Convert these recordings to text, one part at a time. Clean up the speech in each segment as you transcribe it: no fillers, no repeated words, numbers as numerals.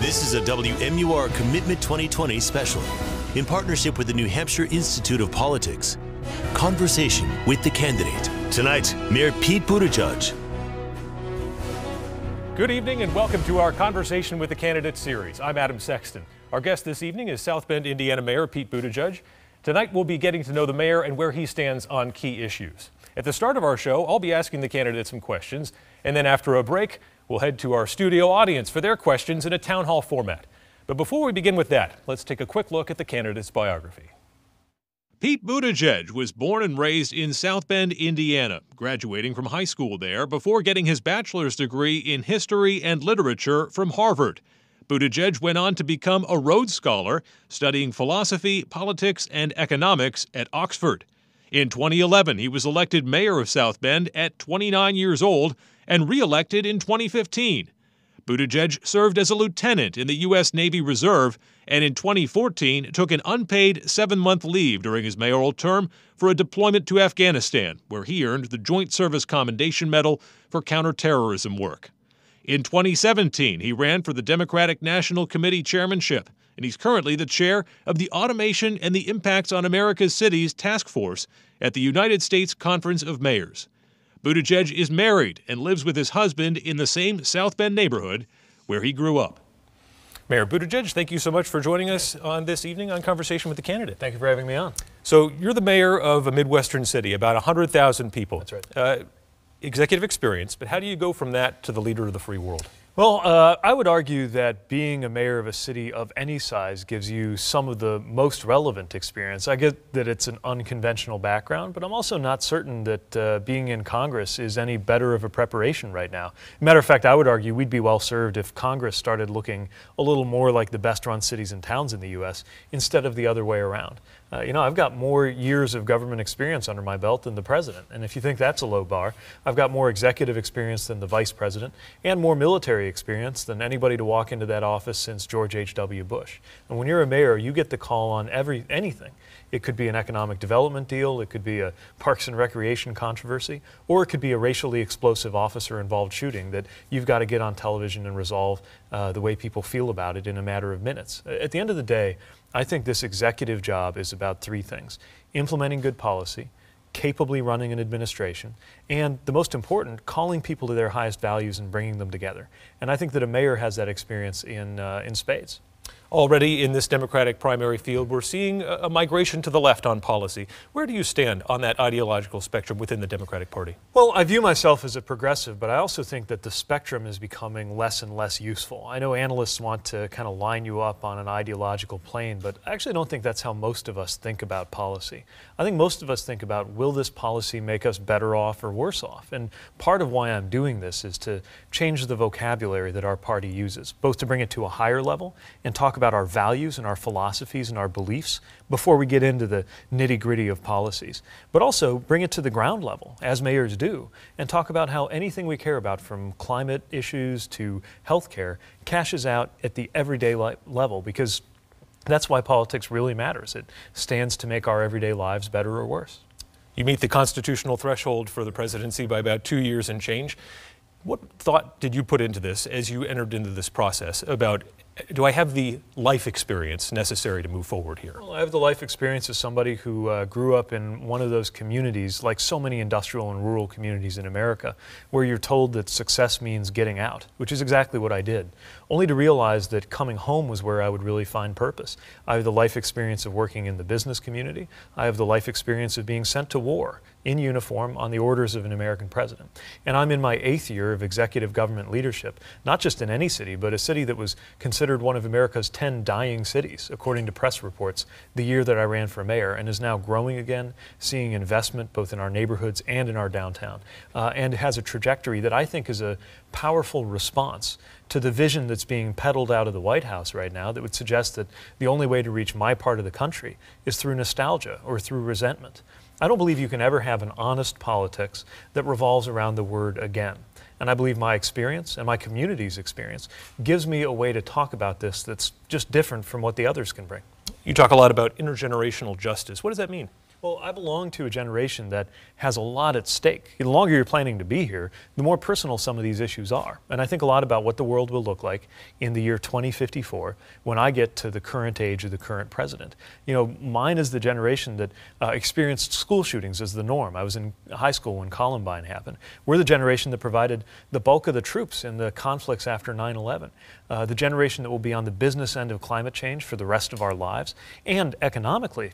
This is a WMUR Commitment 2020 special in partnership with the New Hampshire Institute of Politics. Conversation with the candidate. Tonight, Mayor Pete Buttigieg. Good evening and welcome to our Conversation with the Candidate series. I'm Adam Sexton. Our guest this evening is South Bend, Indiana Mayor Pete Buttigieg. Tonight we'll be getting to know the mayor and where he stands on key issues. At the start of our show, I'll be asking the candidate some questions, and then after a break, we'll head to our studio audience for their questions in a town hall format. But before we begin with that, let's take a quick look at the candidate's biography. Pete Buttigieg was born and raised in South Bend, Indiana, graduating from high school there before getting his bachelor's degree in history and literature from Harvard. Buttigieg went on to become a Rhodes Scholar, studying philosophy, politics, and economics at Oxford. In 2011, he was elected mayor of South Bend at 29 years old and re-elected in 2015. Buttigieg served as a lieutenant in the U.S. Navy Reserve and in 2014 took an unpaid 7-month leave during his mayoral term for a deployment to Afghanistan, where he earned the Joint Service Commendation Medal for counterterrorism work. In 2017, he ran for the Democratic National Committee chairmanship, and he's currently the chair of the Automation and the Impacts on America's Cities Task Force at the United States Conference of Mayors. Buttigieg is married and lives with his husband in the same South Bend neighborhood where he grew up. Mayor Buttigieg, thank you so much for joining us on this evening on Conversation with the Candidate. Thank you for having me on. So you're the mayor of a Midwestern city, about 100,000 people. That's right. Executive experience, but how do you go from that to the leader of the free world? Well, I would argue that being a mayor of a city of any size gives you some of the most relevant experience. I get that it's an unconventional background, but I'm also not certain that being in Congress is any better of a preparation right now. Matter of fact, I would argue we'd be well served if Congress started looking a little more like the best-run cities and towns in the U.S. instead of the other way around. I've got more years of government experience under my belt than the president, and if you think that's a low bar, I've got more executive experience than the vice president and more military experience than anybody to walk into that office since George H.W. Bush. And when you're a mayor, you get the call on anything. It could be an economic development deal, it could be a parks and recreation controversy, or it could be a racially explosive officer-involved shooting that you've got to get on television and resolve the way people feel about it in a matter of minutes. At the end of the day, I think this executive job is about three things: implementing good policy, capably running an administration, and the most important, calling people to their highest values and bringing them together. And I think that a mayor has that experience in spades. Already in this Democratic primary field, we're seeing a migration to the left on policy. Where do you stand on that ideological spectrum within the Democratic Party? Well, I view myself as a progressive, but I also think that the spectrum is becoming less and less useful. I know analysts want to kind of line you up on an ideological plane, but I actually don't think that's how most of us think about policy. I think most of us think about, will this policy make us better off or worse off? And part of why I'm doing this is to change the vocabulary that our party uses, both to bring it to a higher level and talk about our values and our philosophies and our beliefs before we get into the nitty-gritty of policies, but also bring it to the ground level, as mayors do, and talk about how anything we care about, from climate issues to healthcare, cashes out at the everyday level, because that's why politics really matters. It stands to make our everyday lives better or worse. You meet the constitutional threshold for the presidency by about 2 years and change. What thought did you put into this as you entered into this process about, do I have the life experience necessary to move forward here? Well, I have the life experience of somebody who grew up in one of those communities, like so many industrial and rural communities in America, where you're told that success means getting out, which is exactly what I did, only to realize that coming home was where I would really find purpose. I have the life experience of working in the business community. I have the life experience of being sent to war in uniform on the orders of an American president. And I'm in my 8th year of executive government leadership, not just in any city, but a city that was considered one of America's 10 dying cities, according to press reports, the year that I ran for mayor, and is now growing again, seeing investment both in our neighborhoods and in our downtown, and has a trajectory that I think is a powerful response to the vision that's being peddled out of the White House right now that would suggest that the only way to reach my part of the country is through nostalgia or through resentment. I don't believe you can ever have an honest politics that revolves around the word again. And I believe my experience and my community's experience gives me a way to talk about this that's just different from what the others can bring. You talk a lot about intergenerational justice. What does that mean? Well, I belong to a generation that has a lot at stake. The longer you're planning to be here, the more personal some of these issues are. And I think a lot about what the world will look like in the year 2054 when I get to the current age of the current president. You know, mine is the generation that experienced school shootings as the norm. I was in high school when Columbine happened. We're the generation that provided the bulk of the troops in the conflicts after 9/11. The generation that will be on the business end of climate change for the rest of our lives. And economically,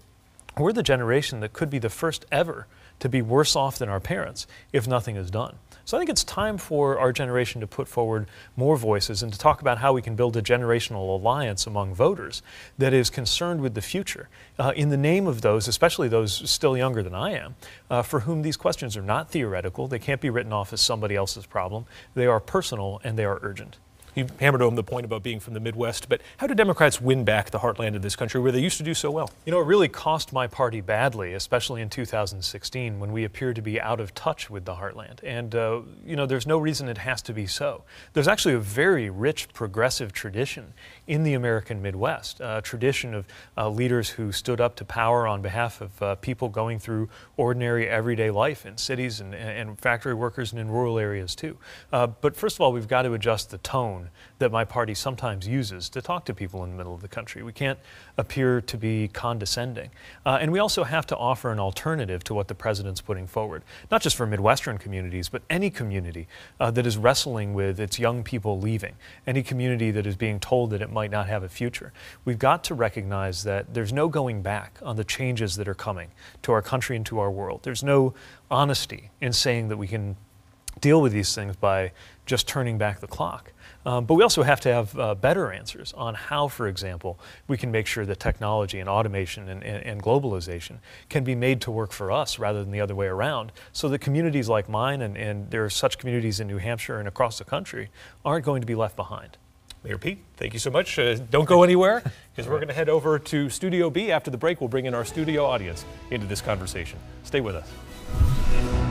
we're the generation that could be the first ever to be worse off than our parents if nothing is done. So I think it's time for our generation to put forward more voices and to talk about how we can build a generational alliance among voters that is concerned with the future in the name of those, especially those still younger than I am, for whom these questions are not theoretical. They can't be written off as somebody else's problem. They are personal and they are urgent. You hammered home the point about being from the Midwest, but how do Democrats win back the heartland of this country where they used to do so well? You know, it really cost my party badly, especially in 2016 when we appeared to be out of touch with the heartland. And, you know, there's no reason it has to be so. There's actually a very rich progressive tradition in the American Midwest, a tradition of leaders who stood up to power on behalf of people going through ordinary everyday life in cities and factory workers and in rural areas too. But first of all, we've got to adjust the tone that my party sometimes uses to talk to people in the middle of the country. We can't appear to be condescending. And we also have to offer an alternative to what the president's putting forward, not just for Midwestern communities, but any community that is wrestling with its young people leaving, any community that is being told that it might not have a future. We've got to recognize that there's no going back on the changes that are coming to our country and to our world. There's no honesty in saying that we can deal with these things by just turning back the clock. But we also have to have better answers on how, for example, we can make sure that technology and automation and globalization can be made to work for us rather than the other way around, so that communities like mine, and there are such communities in New Hampshire and across the country, aren't going to be left behind. Mayor Pete, thank you so much. Don't go anywhere, because we're going to head over to Studio B. After the break, we'll bring in our studio audience into this conversation. Stay with us.